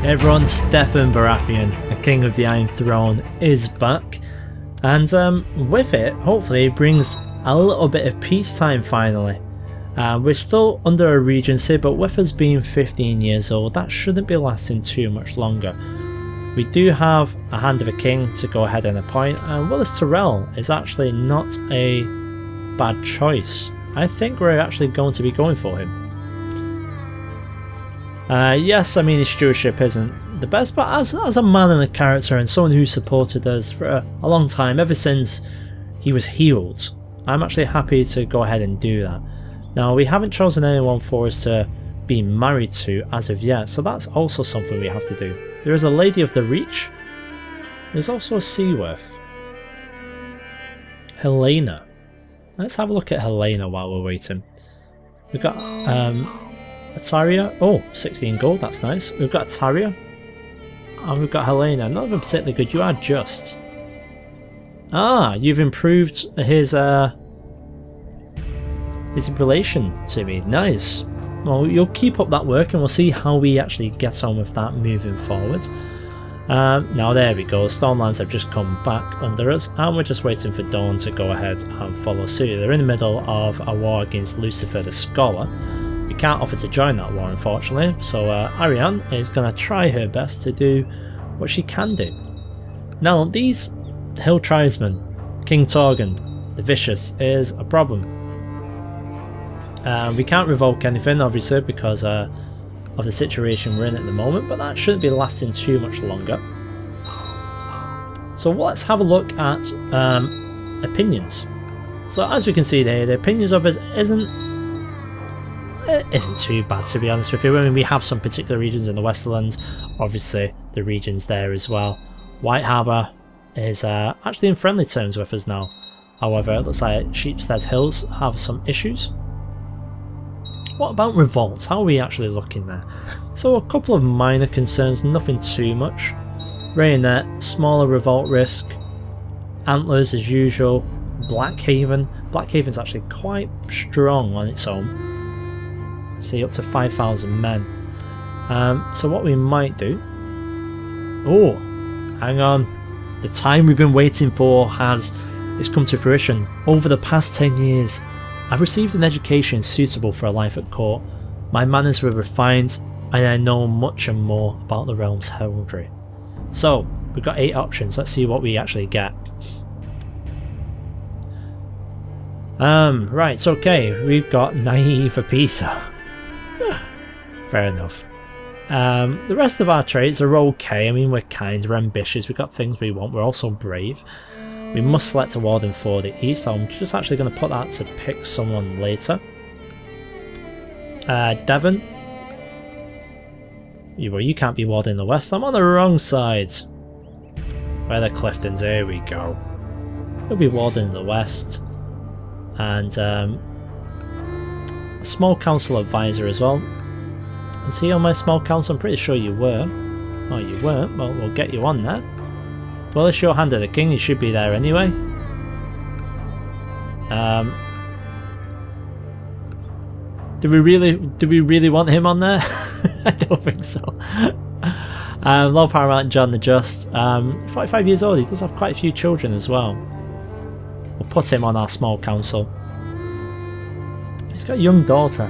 Everyone, Stannis Baratheon, the King of the Iron Throne, is back, and with it, hopefully, it brings a little bit of peacetime finally. We're still under a regency, but with us being 15 years old, that shouldn't be lasting too much longer. We do have a Hand of a King to go ahead and appoint, and Willis Tyrell is actually not a bad choice. I think we're actually going to be going for him. Yes, I mean his stewardship isn't the best, but as a man and a character and someone who supported us for a long time, ever since he was healed, I'm actually happy to go ahead and do that. Now, we haven't chosen anyone for us to be married to as of yet, so that's also something we have to do. There is a Lady of the Reach. There's also a Seaworth. Helena. Let's have a look at Helena while we're waiting. We've got Ataria. Oh, 16 gold, that's nice. We've got Ataria. And we've got Helena. None of them particularly good. You are just. Ah, you've improved his relation to me. Nice. Well, you'll keep up that work and we'll see how we actually get on with that moving forward. Now there we go, Stormlands have just come back under us and we're just waiting for Dawn to go ahead and follow suit. They're in the middle of a war against Lucifer the Scholar. We can't offer to join that war, unfortunately, so Ariane is going to try her best to do what she can do. Now, these hill tribesmen, King Torgan, the Vicious, is a problem. We can't revoke anything, obviously, because of the situation we're in at the moment, but that shouldn't be lasting too much longer. So let's have a look at opinions. So as we can see there, the opinions of us isn't too bad, to be honest with you. I mean, we have some particular regions in the Westerlands, obviously the regions there as well. White Harbour is actually in friendly terms with us now. However, it looks like Sheepstead Hills have some issues. What about revolts? How are we actually looking there? So a couple of minor concerns, nothing too much. Rayonet, smaller revolt risk. Antlers as usual. Blackhaven. Blackhaven's actually quite strong on its own. See, up to 5,000 men. So what we might do... Oh, hang on. The time we've been waiting for has come to fruition. Over the past 10 years, I've received an education suitable for a life at court. My manners were refined, and I know much and more about the realm's heraldry. So, we've got 8 options. Let's see what we actually get. Right, okay. We've got naive for Pisa. Fair enough. The rest of our traits are okay. I mean, we're kind, we're ambitious, we've got things we want, we're also brave. We must select a warden for the east. I'm just actually going to put that to pick someone later. Devon. You can't be warden in the west. I'm on the wrong side. Where are the Cliftons? Here we go. He'll be warden in the west. And small council advisor as well. Is he on my small council? I'm pretty sure you were. Oh, you weren't? Well, we'll get you on there. Well, it's your Hand of the King, he should be there anyway. Do we really want him on there? I don't think so. Lord Paramount John the Just, 45 years old, he does have quite a few children as well. We'll put him on our small council. He's got a young daughter.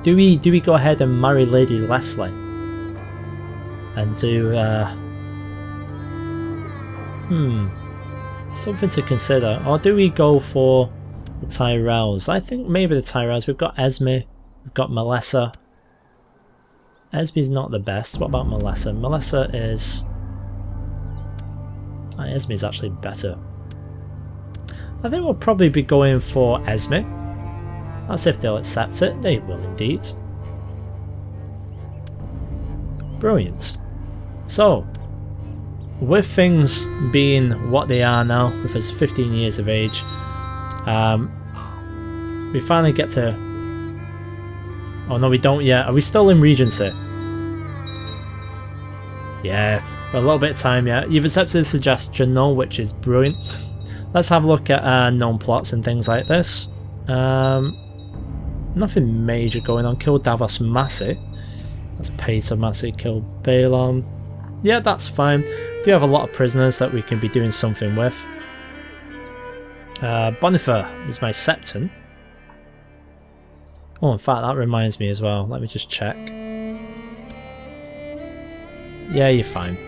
Do we go ahead and marry Lady Leslie? And do something to consider. Or do we go for the Tyrells? I think maybe the Tyrells. We've got Esme, we've got Melissa. Esme's not the best. What about Melissa? Melissa is... Esme's actually better. I think we'll probably be going for Esme. That's if they'll accept it. They will indeed. Brilliant. So, with things being what they are now, with us 15 years of age, we finally get to... Oh no, we don't yet. Are we still in Regency? Yeah, a little bit of time yet. You've accepted the suggestion, no, which is brilliant. Let's have a look at known plots and things like this. Nothing major going on. Kill Davos Massey. Let's pay to massively kill Balon. Yeah, that's fine. We do have a lot of prisoners that we can be doing something with. Bonifer is my Septon. Oh, in fact, that reminds me as well. Let me just check. Yeah, you're fine.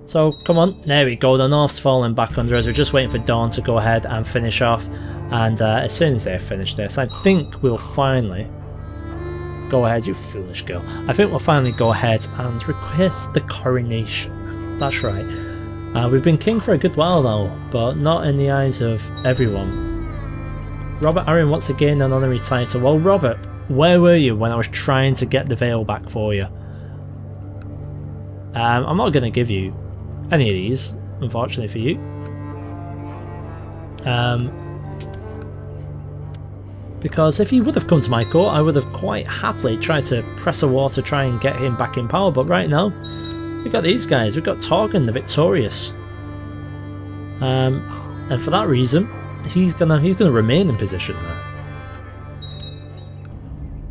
So, come on. There we go. The North's falling back under us. We're just waiting for Dawn to go ahead and finish off. And as soon as they finish this, I think we'll finally go ahead. You foolish girl. I think we'll finally go ahead and request the coronation. That's right. We've been king for a good while though, but not in the eyes of everyone. Robert Arryn once again an honorary title. Well, Robert, where were you when I was trying to get the veil back for you? I'm not going to give you any of these, unfortunately for you. Because if he would have come to my court, I would have quite happily tried to press a war to try and get him back in power. But right now, we've got these guys. We've got Torgon the Victorious, and for that reason, he's gonna remain in position there.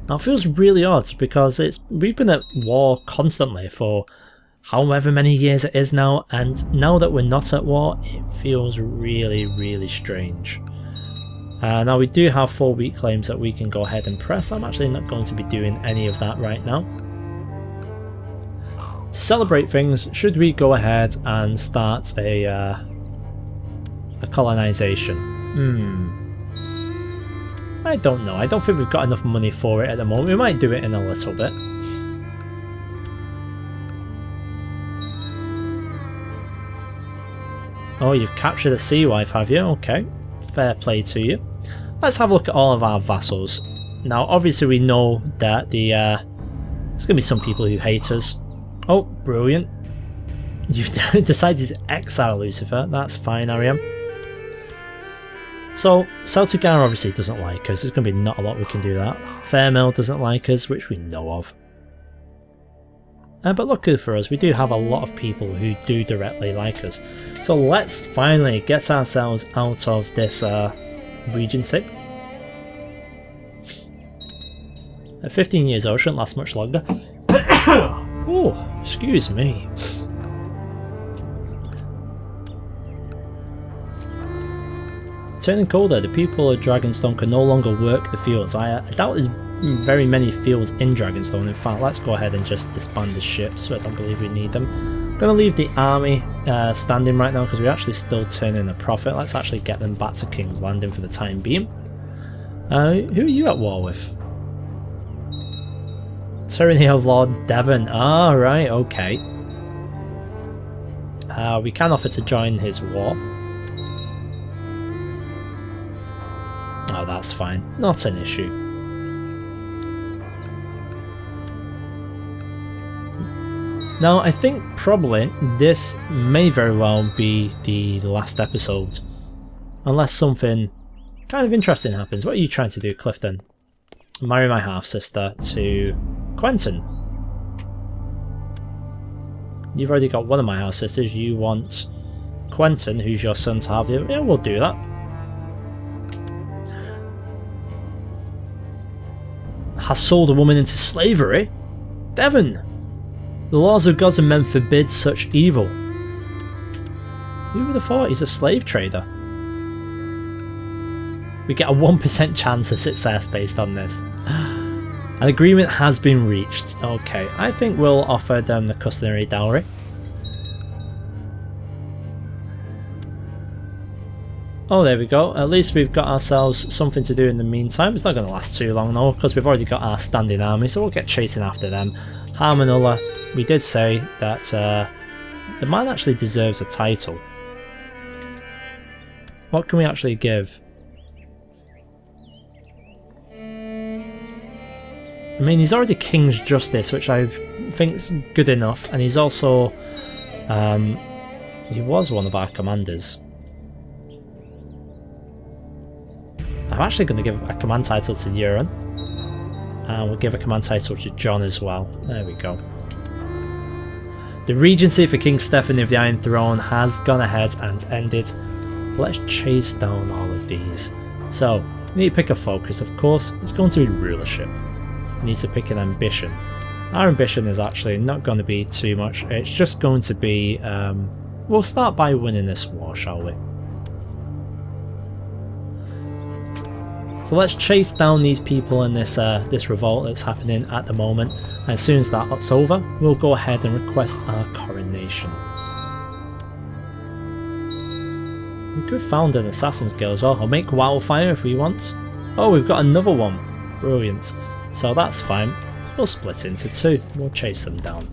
Now it feels really odd because we've been at war constantly for however many years it is now, and now that we're not at war, it feels really, really strange. Now we do have 4 weak claims that we can go ahead and press. I'm actually not going to be doing any of that right now. To celebrate things, should we go ahead and start a colonization? I don't know. I don't think we've got enough money for it at the moment. We might do it in a little bit. Oh, you've captured a sea wife, have you? Okay, fair play to you. Let's have a look at all of our vassals. Now, obviously we know that there's going to be some people who hate us. Oh, brilliant. You've decided to exile Lucifer. That's fine, Ariam. So, Celtigar obviously doesn't like us. There's going to be not a lot we can do that. Fairmill doesn't like us, which we know of. But luckily for us, we do have a lot of people who do directly like us. So let's finally get ourselves out of this regency. At 15 years old, shouldn't last much longer. Oh, excuse me. Turning colder, the people of Dragonstone can no longer work the fields. I doubt there's very many fields in Dragonstone. In fact, let's go ahead and just disband the ships. I don't believe we need them. I'm going to leave the army standing right now because we're actually still turning a profit. Let's actually get them back to King's Landing for the time being. Who are you at war with? Tyranny of Lord Devon. Ah, right, okay. We can offer to join his war. Oh, that's fine. Not an issue. Now, I think probably this may very well be the last episode. Unless something kind of interesting happens. What are you trying to do, Clifton? Marry my half-sister to Quentin. You've already got one of my half-sisters. You want Quentin, who's your son, to have you. Yeah, we'll do that. Has sold a woman into slavery? Devon! The laws of gods and men forbid such evil. Who would have thought he's a slave trader? We get a 1% chance of success based on this. An agreement has been reached. Okay, I think we'll offer them the customary dowry. Oh, there we go. At least we've got ourselves something to do in the meantime. It's not going to last too long though, because we've already got our standing army, so we'll get chasing after them. Harmonulla, we did say that the man actually deserves a title. What can we actually give? I mean, he's already King's Justice, which I think's good enough, and he's also he was one of our commanders. I'm actually going to give a command title to Euron, and we'll give a command title to Jon as well. There we go. The regency for King Stephanie of the Iron Throne has gone ahead and ended. Let's chase down all of these So, we need to pick a focus, of course. It's going to be rulership. We need to pick an ambition. Our ambition is actually not going to be too much. It's just going to be... we'll start by winning this war, shall we? So let's chase down these people in this this revolt that's happening at the moment. And as soon as that's over, we'll go ahead and request our coronation. We could found an Assassin's Guild as well. I'll make Wildfire if we want. Oh, we've got another one. Brilliant. So that's fine. We'll split into two. We'll chase them down.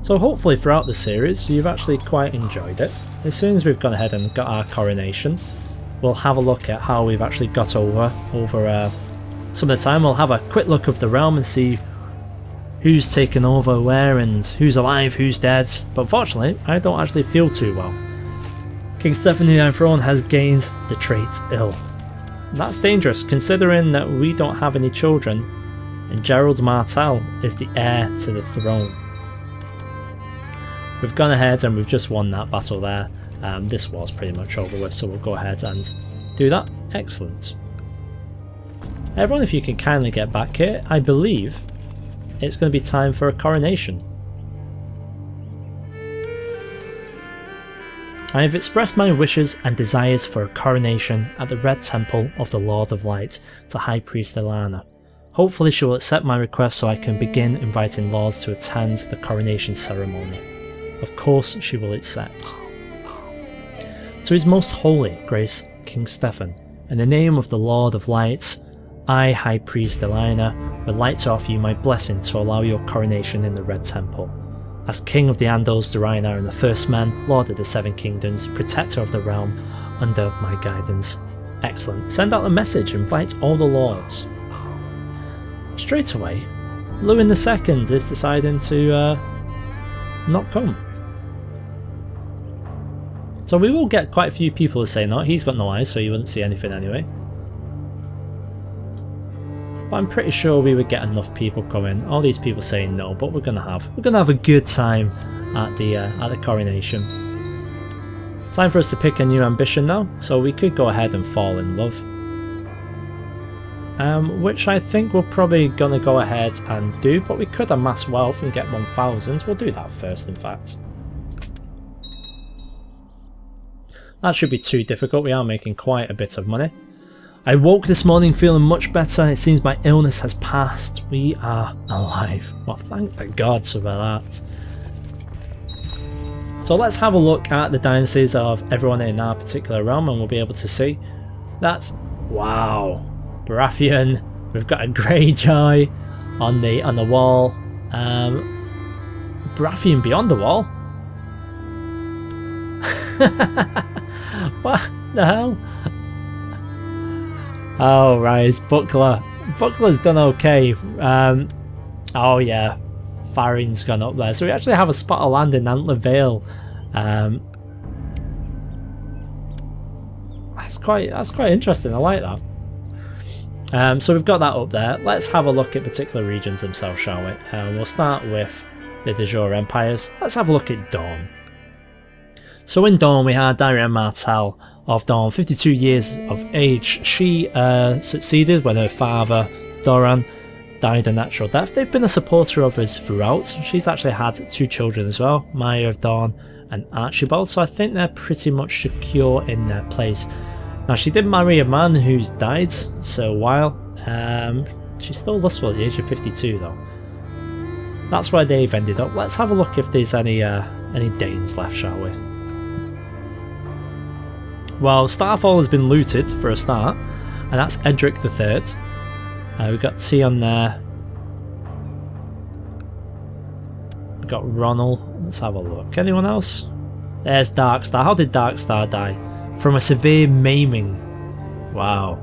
So hopefully throughout the series you've actually quite enjoyed it. As soon as we've gone ahead and got our coronation, we'll have a look at how we've actually got over some of the time. We'll have a quick look of the realm and see who's taken over where and who's alive, who's dead. But unfortunately, I don't actually feel too well. King Stefan the Iron Throne has gained the trait ill. And that's dangerous considering that we don't have any children and Gerald Martell is the heir to the throne. We've gone ahead and we've just won that battle there. This war's pretty much over with, so we'll go ahead and do that. Excellent. Everyone, if you can kindly get back here, I believe it's going to be time for a coronation. I have expressed my wishes and desires for a coronation at the Red Temple of the Lord of Light to High Priest Ilana. Hopefully she will accept my request so I can begin inviting lords to attend the coronation ceremony. Of course she will accept. To His Most Holy Grace King Stefan, in the name of the Lord of Light, I, High Priest Ilana, would like to offer you my blessing to allow your coronation in the Red Temple. As King of the Andals, the Rennar, and the First Man, Lord of the Seven Kingdoms, Protector of the Realm, under my guidance. Excellent. Send out a message, invite all the lords. Straight away, Lewin II is deciding to not come. So we will get quite a few people who say no. He's got no eyes, so you wouldn't see anything anyway. But I'm pretty sure we would get enough people coming. All these people saying no, but we're gonna have a good time at the coronation. Time for us to pick a new ambition now. So we could go ahead and fall in love, which I think we're probably gonna go ahead and do. But we could amass wealth and get 1,000. We'll do that first, in fact. That should be too difficult. We are making quite a bit of money. I woke this morning feeling much better. It seems my illness has passed. We are alive. Well, thank the gods for that. So let's have a look at the dynasties of everyone in our particular realm and we'll be able to see that, wow, Baratheon, we've got a Greyjoy on the wall. Baratheon beyond the wall? What the hell? Oh, right, Buckler. Buckler's done okay. Oh yeah, Farin's gone up there. So we actually have a spot of land in Antler Vale. That's quite interesting. I like that. So we've got that up there. Let's have a look at particular regions themselves, shall we? We'll start with the de jure empires. Let's have a look at Dawn. So in Dawn we had Diana Martell of Dawn, 52 years of age. She succeeded when her father, Doran, died a natural death. They've been a supporter of us throughout. She's actually had 2 children as well, Maya of Dawn and Archibald, so I think they're pretty much secure in their place. Now she did marry a man who's died, so while she's still lustful at the age of 52 though. That's where they've ended up. Let's have a look if there's any Danes left, shall we? Well, Starfall has been looted for a start, and that's Edric III. We've got Tion there. We've got Ronald. Let's have a look. Anyone else? There's Darkstar. How did Darkstar die? From a severe maiming. Wow.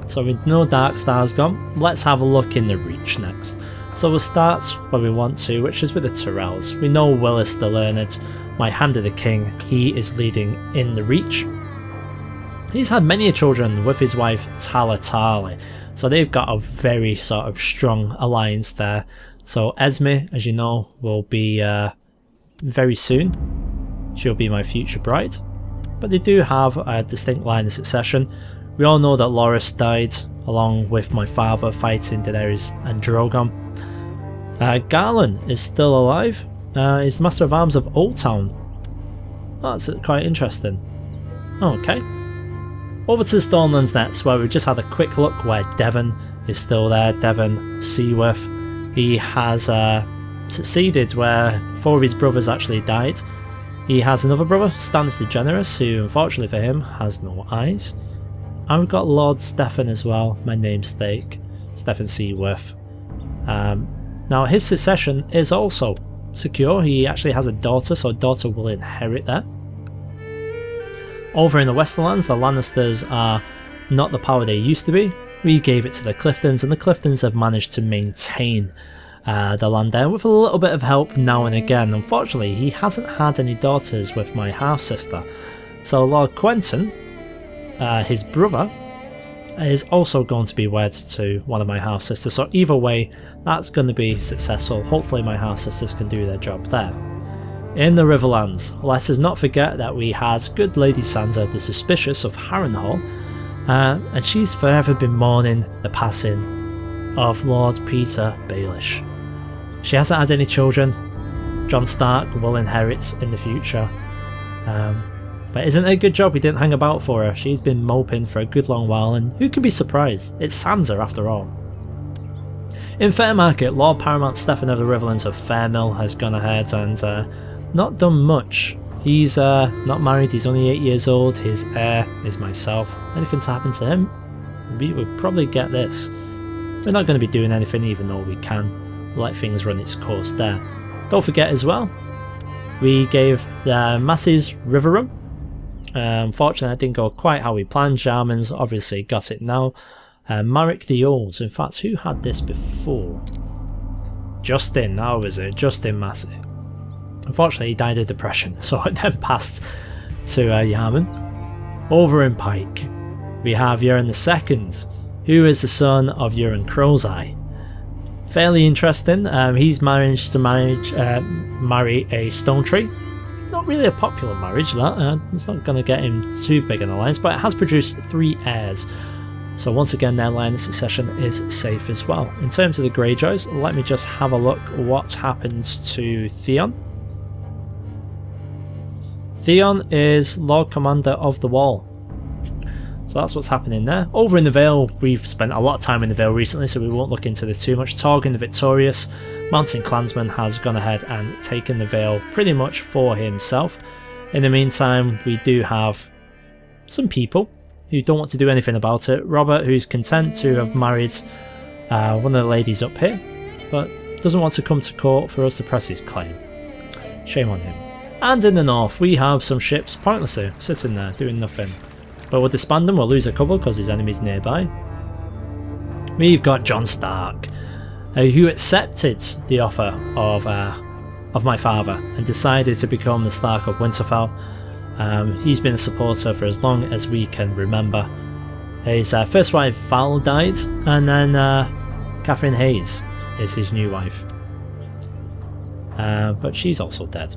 So we know Darkstar's gone. Let's have a look in the Reach next. So we'll start where we want to, which is with the Tyrells. We know Willis the Learned, my Hand of the King. He is leading in the Reach. He's had many children with his wife Talatali, so they've got a very sort of strong alliance there. So Esme, as you know, will be very soon. She'll be my future bride. But they do have a distinct line of succession. We all know that Loras died along with my father fighting Daenerys and Drogon. Garland is still alive. He's the Master of Arms of Old Town. Oh, that's quite interesting. Okay. Over to the Stormlands next, where we've just had a quick look where Devon is still there. Devon Seaworth. He has succeeded where 4 of his brothers actually died. He has another brother, Stannis the Generous, who unfortunately for him has no eyes. And we've got Lord Stefan as well, my namesake, Stefan Seaworth. Now his succession is also secure. He actually has a daughter, so a daughter will inherit that. Over in the Westerlands, the Lannisters are not the power they used to be. We gave it to the Cliftons, and the Cliftons have managed to maintain the land there with a little bit of help now and again. Unfortunately, he hasn't had any daughters with my half-sister. So Lord Quentin, his brother, is also going to be wed to one of my half-sisters. So either way, that's going to be successful. Hopefully my half-sisters can do their job there. In the Riverlands, let us not forget that we had good Lady Sansa, the Suspicious of Harrenhal, and she's forever been mourning the passing of Lord Peter Baelish. She hasn't had any children. Jon Stark will inherit in the future. But isn't it a good job we didn't hang about for her? She's been moping for a good long while, and who can be surprised? It's Sansa after all. In Fairmarket, Lord Paramount Stefan of the Riverlands of Fairmill has gone ahead and not done much. He's not married, he's only 8 years old, his heir is myself. Anything's happened to him, we would probably get this. We're not going to be doing anything even though we can let things run its course there. Don't forget as well, we gave the masses Riverrun. Unfortunately, it didn't go quite how we planned. Jarman's obviously got it now. Marek the Old, in fact, who had this before? Justin, how was it? Justin Massey. Unfortunately, he died of depression, so it then passed to Yarman. Over in Pike, we have Euron II, who is the son of Euron Crowseye. Fairly interesting. He's managed to marry a Stone Tree. Not really a popular marriage, that. It's not going to get him too big an alliance, but it has produced 3 heirs. So once again, their line of succession is safe as well. In terms of the Greyjoys, let me just have a look what happens to Theon. Theon is Lord Commander of the Wall. So that's what's happening there. Over in the Vale, we've spent a lot of time in the Vale recently, so we won't look into this too much. Torgon the Victorious, Mountain Clansman, has gone ahead and taken the Vale pretty much for himself. In the meantime, we do have some people who don't want to do anything about it. Robert, who's content to have married one of the ladies up here, but doesn't want to come to court for us to press his claim. Shame on him. And in the north, we have some ships pointlessly sitting there doing nothing. But we'll disband them, we'll lose a couple because his enemy's nearby. We've got Jon Stark, who accepted the offer of my father and decided to become the Stark of Winterfell. He's been a supporter for as long as we can remember. His first wife Val died, and then Catherine Hayes is his new wife. But she's also dead.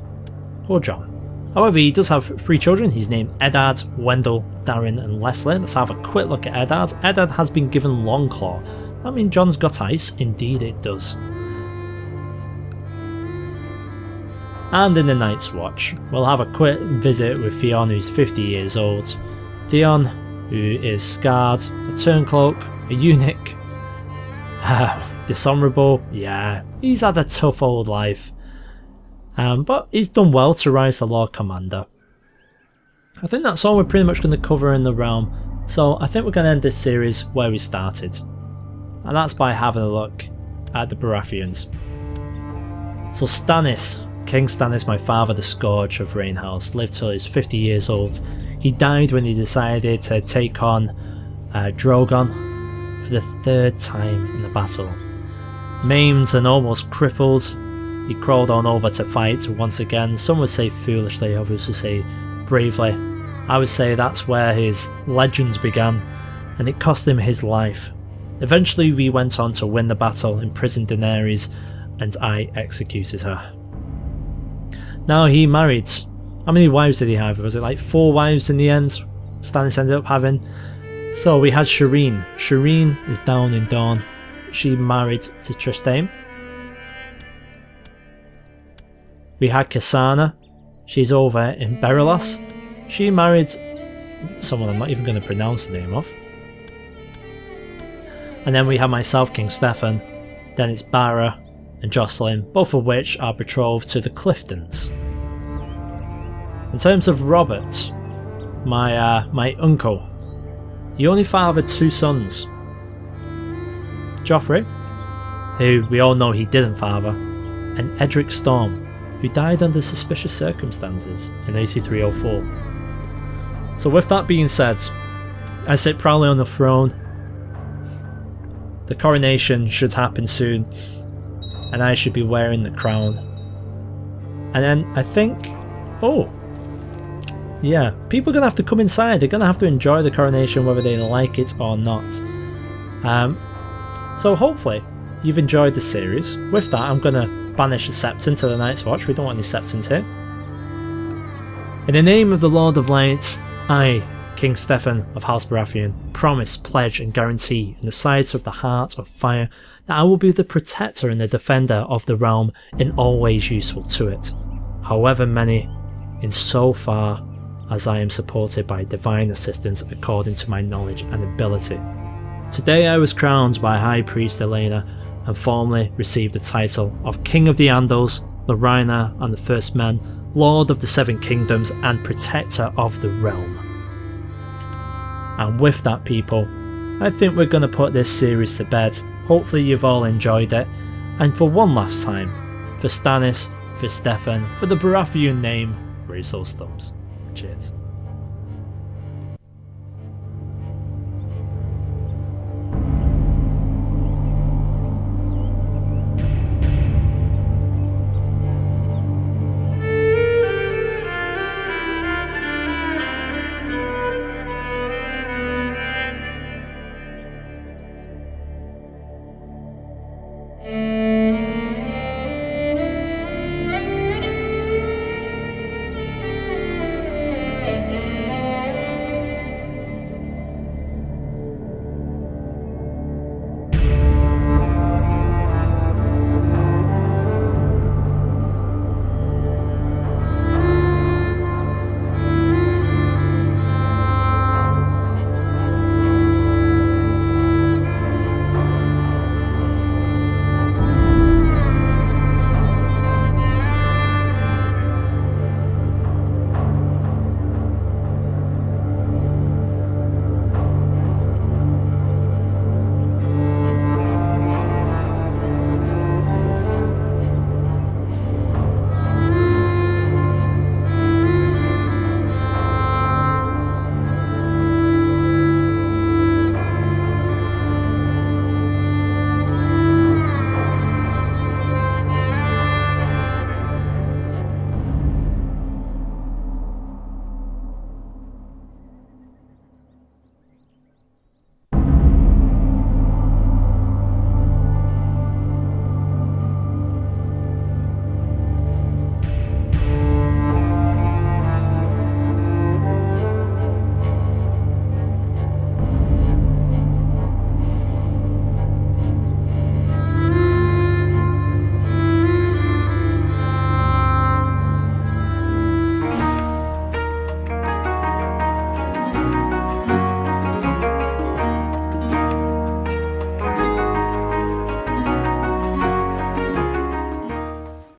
Poor Jon. However, he does have 3 children. He's named Eddard, Wendell, Darren and Leslie. Let's have a quick look at Eddard. Eddard has been given Longclaw. I mean, Jon's got ice. Indeed it does. And in the Night's Watch, we'll have a quick visit with Theon, who's 50 years old. Theon, who is scarred, a turncloak, a eunuch, dishonourable. Yeah, he's had a tough old life. But he's done well to rise to Lord Commander. I think that's all we're pretty much going to cover in the realm, so I think we're going to end this series where we started, and that's by having a look at the Baratheons. So Stannis, King Stannis, my father, the Scourge of Rainhouse, lived till he was 50 years old. He died when he decided to take on Drogon for the 3rd time in the battle. Maimed and almost crippled, he crawled on over to fight once again. Some would say foolishly, others would say bravely. I would say that's where his legends began, and it cost him his life. Eventually we went on to win the battle, imprison Daenerys, and I executed her. Now he married, how many wives did he have? Was it like 4 wives in the end Stannis ended up having? So we had Shireen. Shireen is down in Dawn. She married to Tristane. We had Kasana. She's over in Berelos. She married someone I'm not even going to pronounce the name of. And then we have myself, King Stefan. Then it's Barra and Jocelyn, both of which are betrothed to the Cliftons. In terms of Robert, my uncle, he only fathered 2 sons. Joffrey, who we all know he didn't father, and Edric Storm, who died under suspicious circumstances in 8304. So with that being said, I sit proudly on the throne. The coronation should happen soon, and I should be wearing the crown. And then I think, oh, yeah, people are going to have to come inside. They're going to have to enjoy the coronation whether they like it or not. So hopefully you've enjoyed the series. With that, I'm going to banish the Septon to the Night's Watch. We don't want any Septons here. In the name of the Lord of Light, I, King Stefan of House Baratheon, promise, pledge and guarantee in the sides of the Heart of Fire that I will be the protector and the defender of the realm in all ways useful to it, however many, in so far as I am supported by divine assistance according to my knowledge and ability. Today I was crowned by High Priest Elena and formally received the title of King of the Andals, the Rennar and the First Men, Lord of the Seven Kingdoms and Protector of the Realm. And with that, people, I think we're going to put this series to bed. Hopefully you've all enjoyed it, and for one last time, for Stannis, for Stefan, for the Baratheon name, raise those thumbs. Cheers.